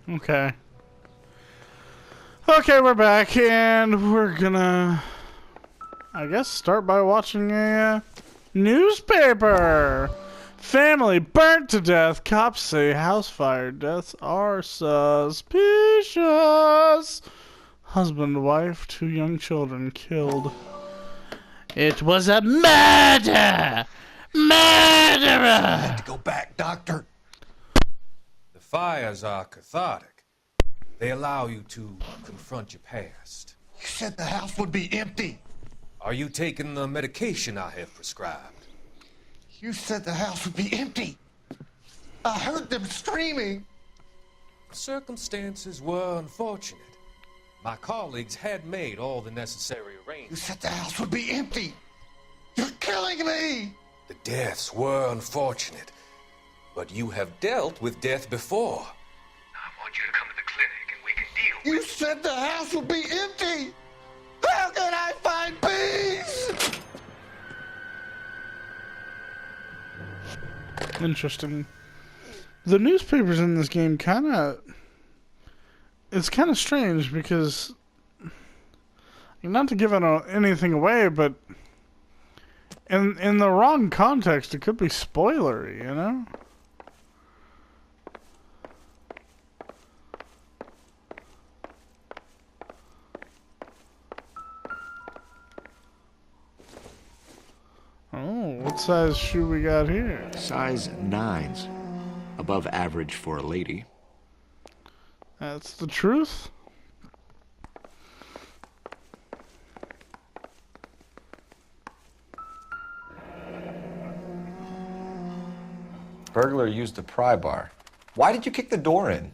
Okay. Okay, we're back, and we're gonna, I guess, start by watching a newspaper. Family burnt to death. Cops say house fire deaths are suspicious. Husband, wife, 2 young children killed. It was a murder! Murderer! You have to go back, Doctor. The fires are cathartic. They allow you to confront your past. You said the house would be empty. Are you taking the medication I have prescribed? You said the house would be empty. I heard them screaming. Circumstances were unfortunate. My colleagues had made all the necessary You arrangements. said the house would be empty. You're killing me. The deaths were unfortunate, but you have dealt with death before. I want you to come to the clinic and we can deal with You said the house would be empty. How can I find peace? Interesting. The newspapers in this game it's kind of strange because, not to give anything away, but in the wrong context, it could be spoilery, you know? Oh, what size shoe we got here? Size 9s. Above average for a lady. That's the truth. Burglar used a pry bar. Why did you kick the door in?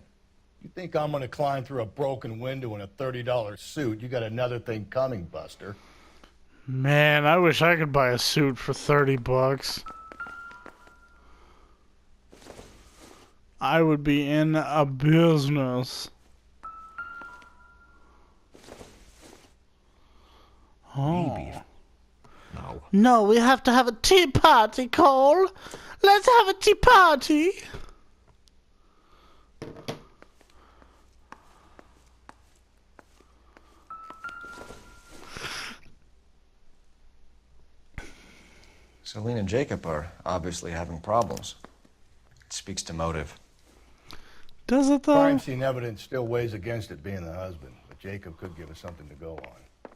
You think I'm gonna climb through a broken window in a $30 suit? You got another thing coming, Buster. Man, I wish I could buy a suit for $30. I would be in a business. Oh. Maybe. No. No, we have to have a tea party, Cole. Let's have a tea party. Celine and Jacob are obviously having problems. It speaks to motive. Does it, though? Crime scene evidence still weighs against it being the husband, but Jacob could give us something to go on.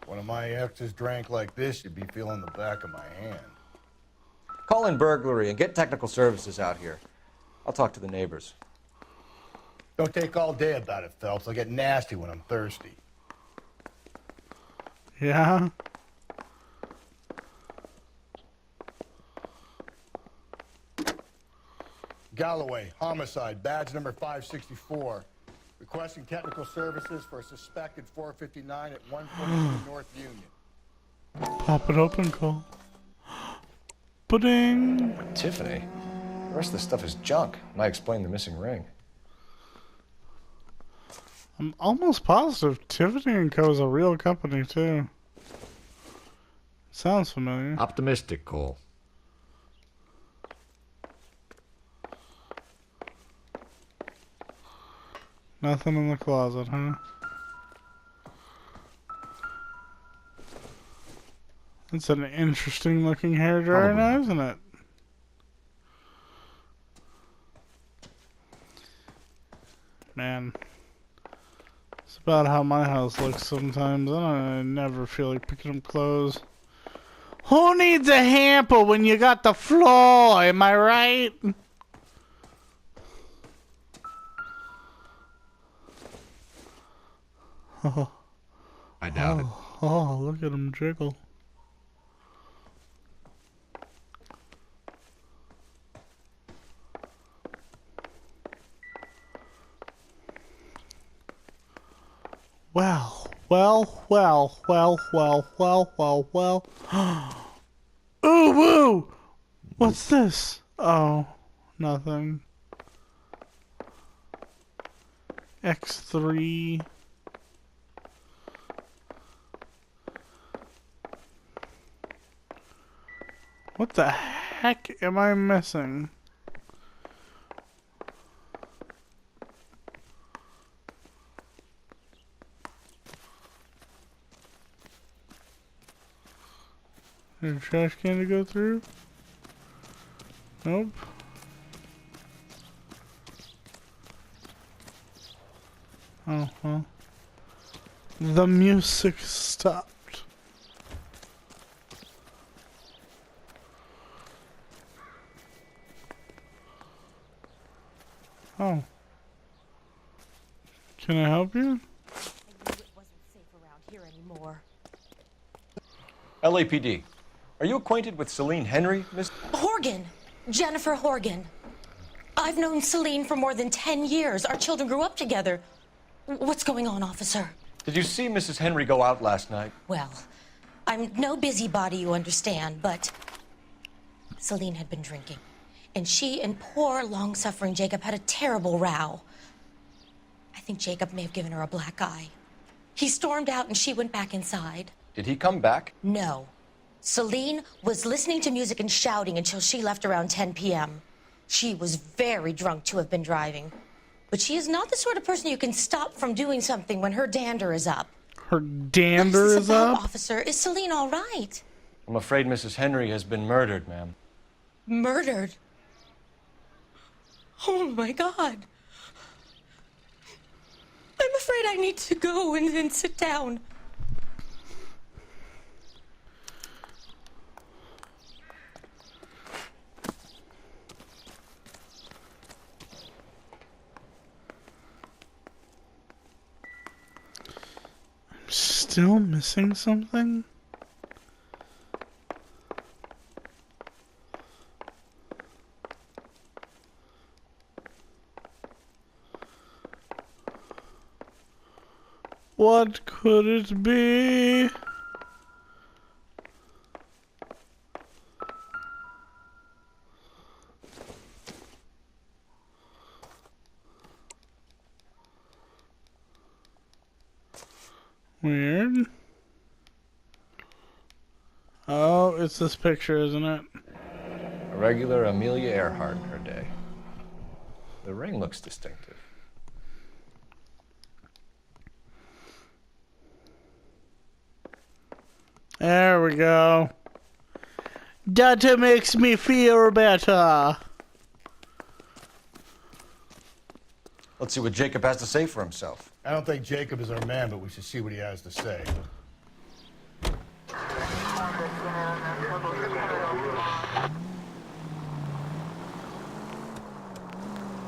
If one of my exes drank like this, you'd be feeling the back of my hand. Call in burglary and get technical services out here. I'll talk to the neighbors. Don't take all day about it, Phelps. I'll get nasty when I'm thirsty. Yeah? Galloway, homicide, badge number 564. Requesting technical services for a suspected 459 at 142 North Union. Pop it open, Cole. Pudding. Tiffany? The rest of the stuff is junk. Might explain the missing ring. I'm almost positive Tiffany & Co. is a real company, too. Sounds familiar. Optimistic, Cole. Nothing in the closet, huh? It's an interesting looking hairdryer now, isn't it? Man. It's about how my house looks sometimes. I never feel like picking up clothes. Who needs a hamper when you got the floor? Am I right? Oh, I doubt it. oh, look at him jiggle. Well. Ooh, woo! What's this? Oh, nothing. X3. What the heck am I missing? Is there a trash can to go through? Nope. Oh, well. The music stopped. Oh. Can I help you? I knew it wasn't safe around here anymore. LAPD. Are you acquainted with Celine Henry, Miss? Horgan! Jennifer Horgan. I've known Celine for more than 10 years. Our children grew up together. What's going on, officer? Did you see Mrs. Henry go out last night? Well, I'm no busybody, you understand, but Celine had been drinking. And she and poor, long-suffering Jacob had a terrible row. I think Jacob may have given her a black eye. He stormed out and she went back inside. Did he come back? No. Celine was listening to music and shouting until she left around 10 p.m. She was very drunk to have been driving. But she is not the sort of person you can stop from doing something when her dander is up. Her dander What is about, up? officer? Is Celine all right? I'm afraid Mrs. Henry has been murdered, ma'am. Murdered? Oh, my God. I'm afraid I need to go and sit down. Still missing something? What could it be? Weird. Oh, it's this picture, isn't it? A regular Amelia Earhart in her day. The ring looks distinctive. There we go. That makes me feel better. Let's see what Jacob has to say for himself. I don't think Jacob is our man, but we should see what he has to say.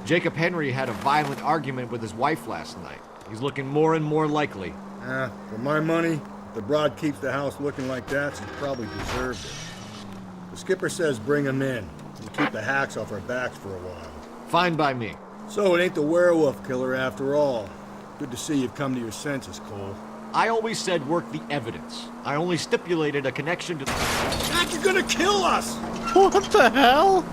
Jacob Henry had a violent argument with his wife last night. He's looking more and more likely. For my money, if the broad keeps the house looking like that, she probably deserved it. The skipper says bring him in and keep the hacks off our backs for a while. Fine by me. So it ain't the werewolf killer after all. Good to see you've come to your senses, Cole. I always said work the evidence. I only stipulated a connection to... God, you're gonna kill us! What the hell?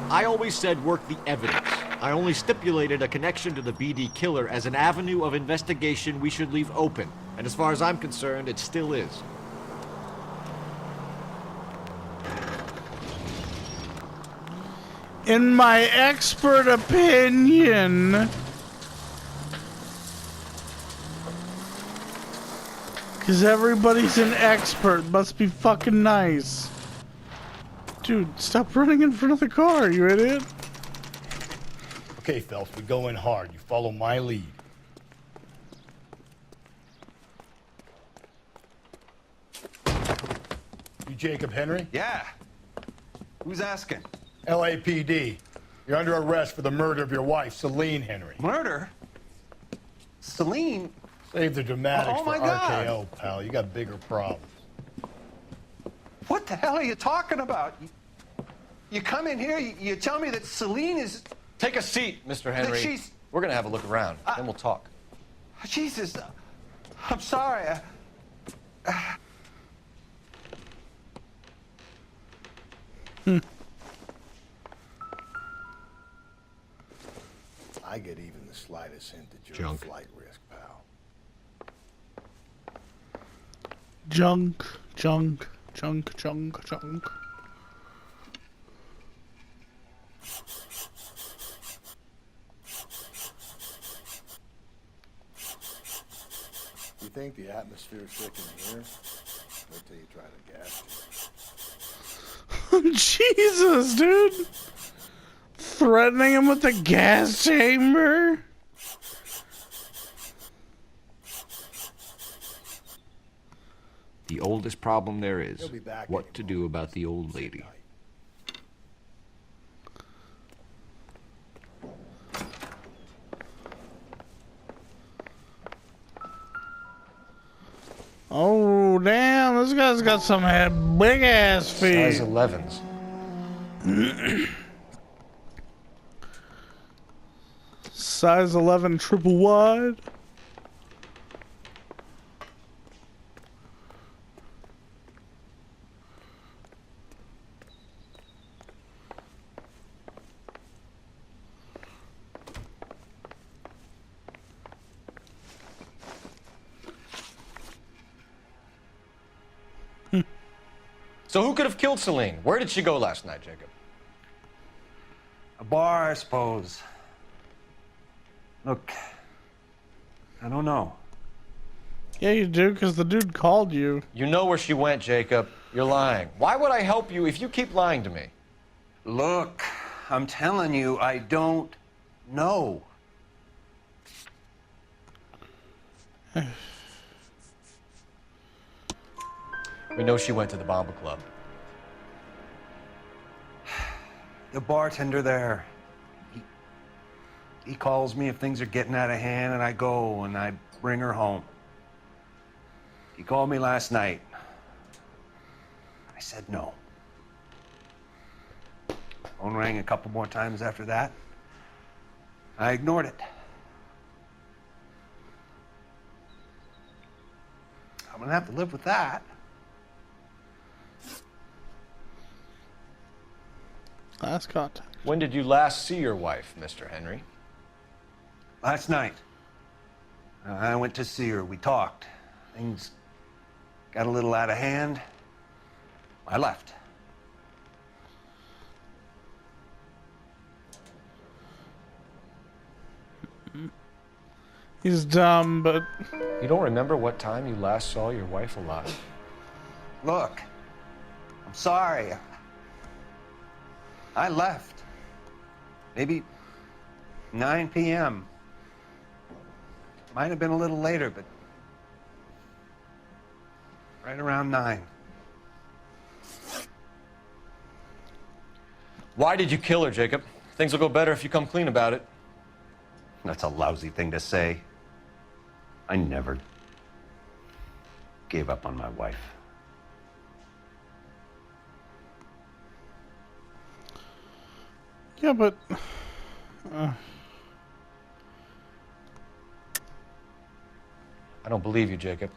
I always said work the evidence. I only stipulated a connection to the BD killer as an avenue of investigation we should leave open. And as far as I'm concerned, it still is. In my expert opinion, because everybody's an expert, must be fucking nice. Dude, stop running in front of the car, you idiot. Okay, Phelps, we go in hard. You follow my lead. You Jacob Henry? Yeah. Who's asking? LAPD. You're under arrest for the murder of your wife, Celine Henry. Murder? Celine? Save the dramatics Oh, for my God. RKO, pal. You got bigger problems. What the hell are you talking about? You come in here, you tell me that Celine is... Take a seat, Mr. Henry. she's- We're gonna have a look around, then we'll talk. Jesus, I'm sorry. I get even the slightest hint that you're Junk. a flight risk, pal. Junk, junk, junk, junk, junk. You think the atmosphere's thick in here? Wait till you try the gas. Jesus, dude. Threatening him with the gas chamber. The oldest problem there is He'll be back what any to do about the old lady. Oh, damn. This guy's got some big ass feet. Size 11s. Size 11 triple wide. So who could have killed Celine? Where did she go last night, Jacob? A bar, I suppose. Look, I don't know. Yeah, you do, because the dude called you. You know where she went, Jacob. You're lying. Why would I help you if you keep lying to me? Look, I'm telling you, I don't know. We know she went to the Bomba Club. The bartender there, he calls me if things are getting out of hand, and I go and I bring her home. He called me last night. I said no. Phone rang a couple more times after that. I ignored it. I'm gonna have to live with that. Last contact. When did you last see your wife, Mr. Henry? Last night. I went to see her. We talked. Things got a little out of hand. I left. He's dumb, but You don't remember what time you last saw your wife alive? Look, I'm sorry. I left. Maybe 9 p.m. Might have been a little later, but right around 9. Why did you kill her, Jacob? Things will go better if you come clean about it. That's a lousy thing to say. I never gave up on my wife. yeah, but I don't believe you, Jacob.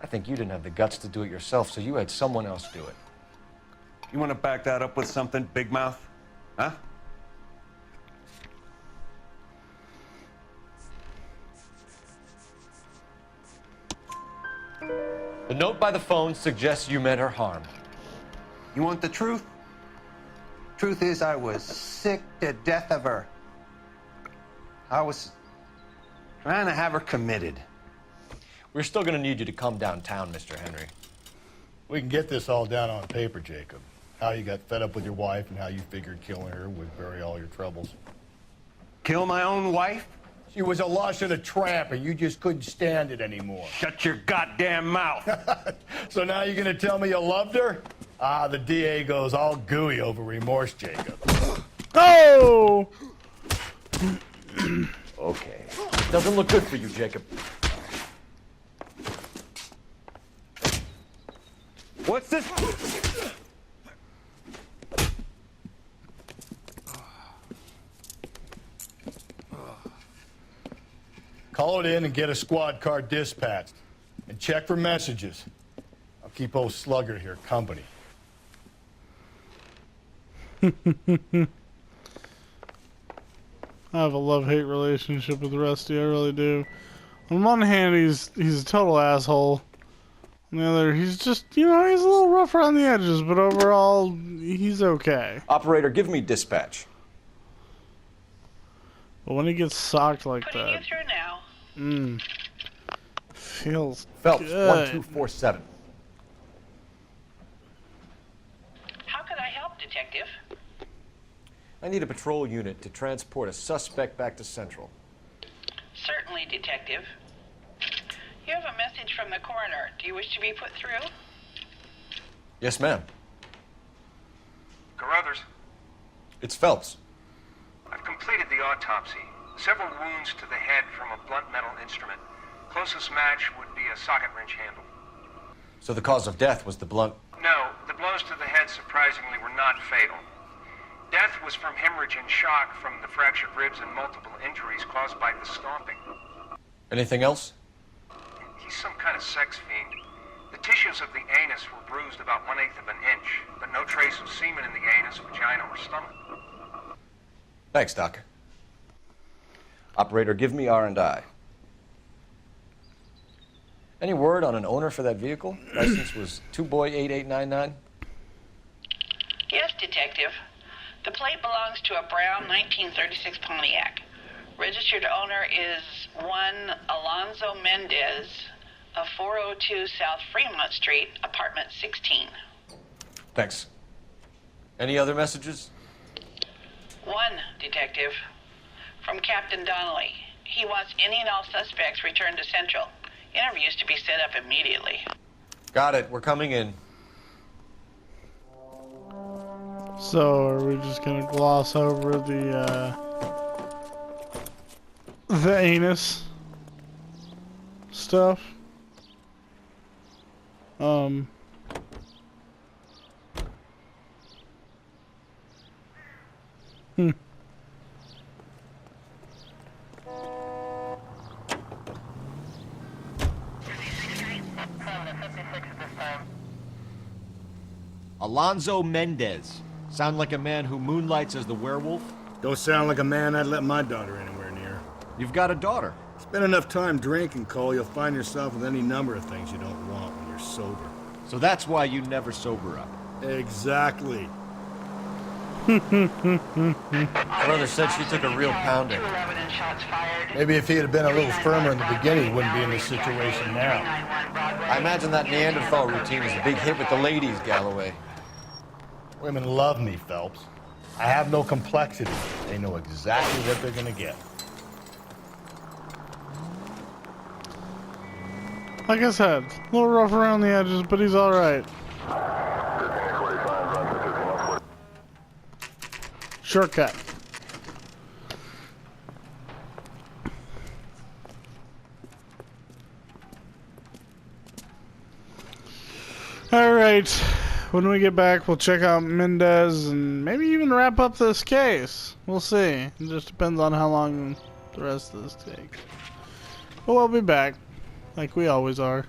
I think you didn't have the guts to do it yourself, so you had someone else do it. You want to back that up with something, Big Mouth? Huh? The note by the phone suggests you meant her harm. You want the truth? Truth is, I was sick to death of her. I was trying to have her committed. We're still gonna need you to come downtown, Mr. Henry. We can get this all down on paper, Jacob. How you got fed up with your wife and how you figured killing her would bury all your troubles. Kill my own wife? She was a lush and a tramp, and you just couldn't stand it anymore. Shut your goddamn mouth. So now you're gonna tell me you loved her? Ah, the DA goes all gooey over remorse, Jacob. oh, Okay. Doesn't look good for you, Jacob. What's this? Call it in and get a squad car dispatched. And check for messages. I'll keep old Slugger here company. I have a love-hate relationship with Rusty. I really do. On one hand, he's a total asshole. On the other, he's just, he's a little rough around the edges, but overall, he's okay. Operator, give me dispatch. But when he gets socked like Putting you that, through now. feels Phelps, good. 1247. How can I help, Detective? I need a patrol unit to transport a suspect back to Central. Certainly, Detective. You have a message from the coroner. Do you wish to be put through? Yes, ma'am. Carruthers, It's Phelps. I've completed the autopsy. Several wounds to the head from a blunt metal instrument. Closest match would be a socket wrench handle. So the cause of death was the blunt... No, the blows to the head surprisingly were not fatal. Death was from hemorrhage and shock from the fractured ribs and multiple injuries caused by the stomping. Anything else? He's some kind of sex fiend. The tissues of the anus were bruised about 1/8 of an inch, but no trace of semen in the anus, vagina, or stomach. Thanks, Doc. Operator, give me R&I. Any word on an owner for that vehicle? License was 2boy8899. Yes, Detective. The plate belongs to a brown 1936 Pontiac. Registered owner is one Alonzo Mendez of 402 South Fremont Street, apartment 16. Thanks. Any other messages? One, Detective. From Captain Donnelly. He wants any and all suspects returned to Central. Interviews to be set up immediately. Got it. We're coming in. So, are we just gonna gloss over the anus stuff? Alonzo Mendez. Sound like a man who moonlights as the werewolf? Don't sound like a man I'd let my daughter anywhere near. You've got a daughter. Spend enough time drinking, Cole, you'll find yourself with any number of things you don't want when you're sober. So that's why you never sober up. Exactly. Brother said she took a real pounding. Maybe if he had been a little firmer in the beginning, he wouldn't be in this situation now. I imagine that Neanderthal routine is a big hit with the ladies, Galloway. Women love me, Phelps. I have no complexity. They know exactly what they're gonna get. Like I said, a little rough around the edges, but he's alright. Shortcut. Alright, when we get back, we'll check out Mendez and maybe even wrap up this case. We'll see. It just depends on how long the rest of this takes. But we'll be back, like we always are.